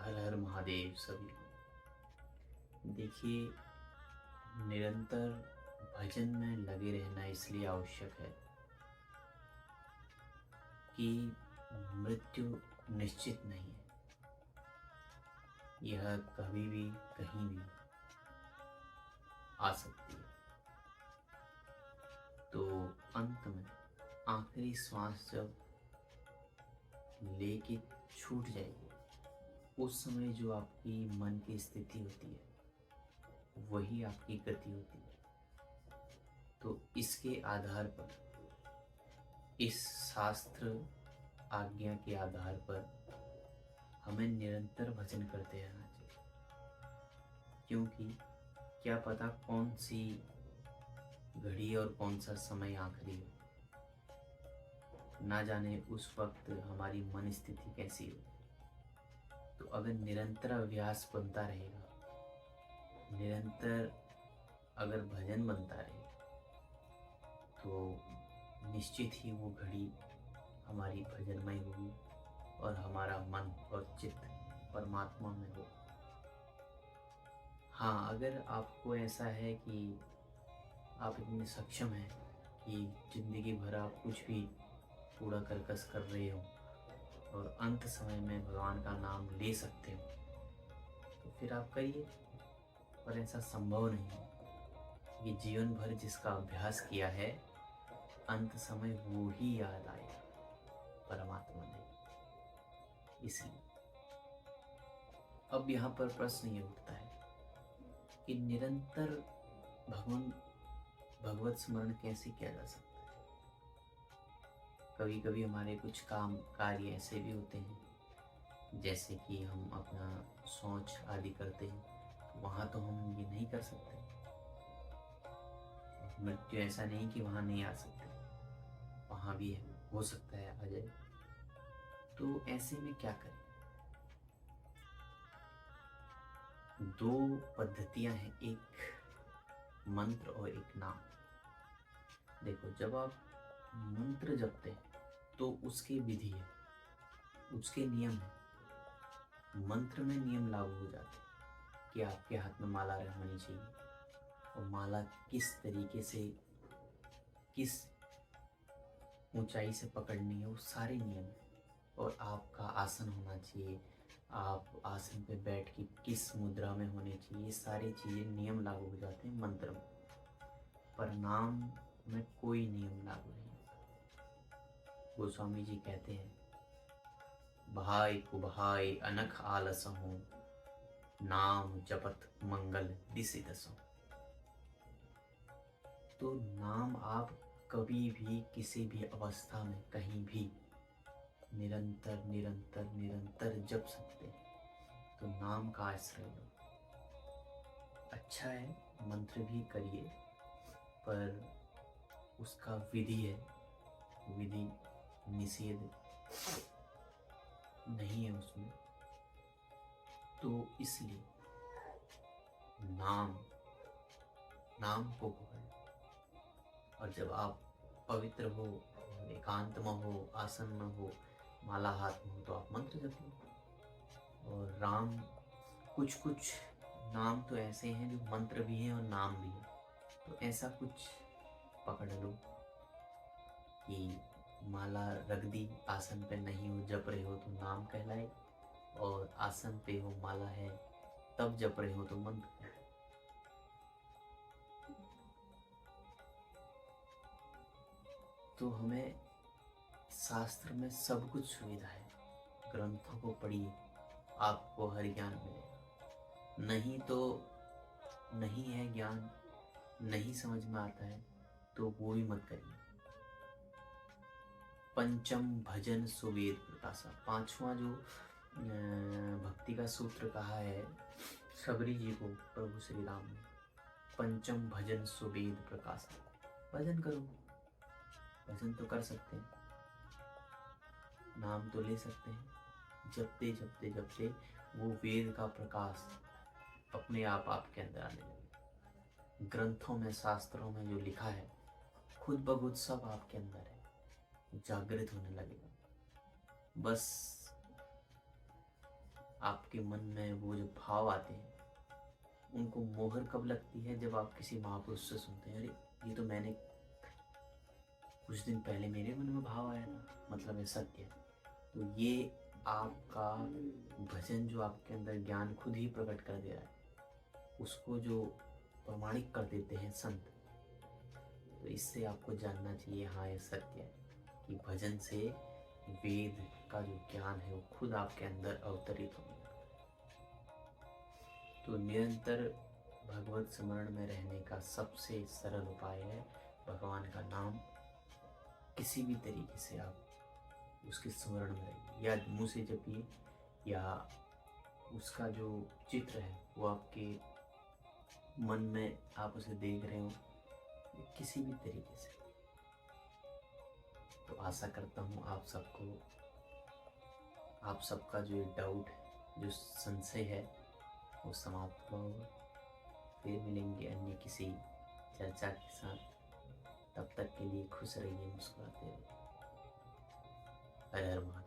हर हर महादेव सभी को। देखिए, निरंतर भजन में लगे रहना इसलिए आवश्यक है कि मृत्यु निश्चित नहीं है। यह कभी भी कहीं भी आ सकती है। तो अंत में आखिरी श्वास जब लेके छूट जाएगी, उस समय जो आपकी मन की स्थिति होती है वही आपकी गति होती है। तो इसके आधार पर, इस शास्त्र आज्ञा के आधार पर हमें निरंतर भजन करते रहना चाहिए, क्योंकि क्या पता कौन सी घड़ी और कौन सा समय आखिरी हो। ना जाने उस वक्त हमारी मन स्थिति कैसी हो। तो अगर निरंतर अभ्यास बनता रहेगा, निरंतर अगर भजन बनता रहे, तो निश्चित ही वो घड़ी हमारी भजनमय होगी और हमारा मन और चित्त परमात्मा में हो। हाँ, अगर आपको ऐसा है कि आप इतने सक्षम हैं कि जिंदगी भर आप कुछ भी कूड़ा करकस कर रहे हो और अंत समय में भगवान का नाम ले सकते हो, तो फिर आप करिए। पर ऐसा संभव नहीं है। ये जीवन भर जिसका अभ्यास किया है, अंत समय वो ही याद आएगा, परमात्मा नहीं। इसलिए अब यहाँ पर प्रश्न ये उठता है कि निरंतर भगवत स्मरण कैसे किया जा सकता है। कभी कभी हमारे कुछ काम कार्य ऐसे भी होते हैं, जैसे कि हम अपना सोच आदि करते हैं, तो वहाँ तो हम ये नहीं कर सकते। मृत्यु ऐसा नहीं कि वहाँ नहीं आ सकते, वहाँ भी हो सकता है आ जाए। तो ऐसे में क्या करें? दो पद्धतियां हैं, एक मंत्र और एक नाम। देखो, जब आप मंत्र जपते हैं तो उसकी विधि है, उसके नियम है। मंत्र में नियम लागू हो जाते हैं कि आपके हाथ में माला होनी चाहिए, और माला किस तरीके से, किस ऊंचाई से पकड़नी है, वो सारे नियम है। और आपका आसन होना चाहिए, आप आसन पे बैठ के किस मुद्रा में होने चाहिए, ये सारी चीज़ें नियम लागू हो जाते हैं मंत्र में। पर नाम में कोई नियम लागू नहीं होता। गोस्वामी जी कहते हैं, भाई कुभाई अनख आलस हूँ, नाम जपत मंगल दिसि दसों। तो नाम आप कभी भी किसी भी अवस्था में कहीं भी निरंतर निरंतर निरंतर जप सकते हैं। तो नाम का आश्रय लो। अच्छा है, मंत्र भी करिए, पर उसका विधि है, विधि निषेध नहीं है उसमें। तो इसलिए नाम को पकड़ो। और जब आप पवित्र हो, एकांत में हो, आसन में हो, माला हाथ में हो, तो आप मंत्र जपिए। और राम, कुछ नाम तो ऐसे हैं जो मंत्र भी हैं और नाम भी है। तो ऐसा कुछ पकड़ लो कि माला रख दी, आसन पे नहीं हो, जप रहे हो तो नाम कहलाए, और आसन पे हो, माला है, तब जप रहे हो तो मंत्र कहलाए। तो हमें शास्त्र में सब कुछ सुविधा है। ग्रंथों को पढ़िए, आपको हर ज्ञान मिलेगा। नहीं तो नहीं है ज्ञान, नहीं समझ में आता है, तो वो भी मत करिए। पंचम भजन सुवेद प्रकाशा, पांचवा जो भक्ति का सूत्र कहा है सबरी जी को प्रभु श्री राम ने, पंचम भजन सुवेद प्रकाशा। भजन करो, भजन तो कर सकते हैं, नाम तो ले सकते हैं। जपते जपते जपते वो वेद का प्रकाश अपने आप आपके अंदर आने लगे। ग्रंथों में, शास्त्रों में जो लिखा है, खुद ब खुद सब आपके अंदर है, जागृत होने लगेगा। बस आपके मन में वो जो भाव आते हैं उनको मोहर कब लगती है? जब आप किसी महापुरुष से सुनते हैं, अरे ये तो मैंने कुछ दिन पहले मेरे मन में भाव आया था, मतलब ये सत्य है। तो ये आपका भजन जो आपके अंदर ज्ञान खुद ही प्रकट कर दे रहा है, उसको जो प्रमाणिक कर देते हैं संत, तो इससे आपको जानना चाहिए हाँ ये सत्य है कि भजन से वेद का जो ज्ञान है वो खुद आपके अंदर अवतरित होने लगता है। तो निरंतर भगवत स्मरण में रहने का सबसे सरल उपाय है भगवान का नाम किसी भी तरीके से आप उसके स्मरण में रहिए, या मुँह से जपिए, या उसका जो चित्र है वो आपके मन में आप उसे देख रहे हो, किसी भी तरीके से। तो आशा करता हूँ आप सबका जो डाउट है, जो संशय है, वो समाप्त हुआ होगा। फिर मिलेंगे अन्य किसी चर्चा के साथ। तब तक के लिए खुश रहिए, मुस्कुराते रहिए। हर हर महादेव।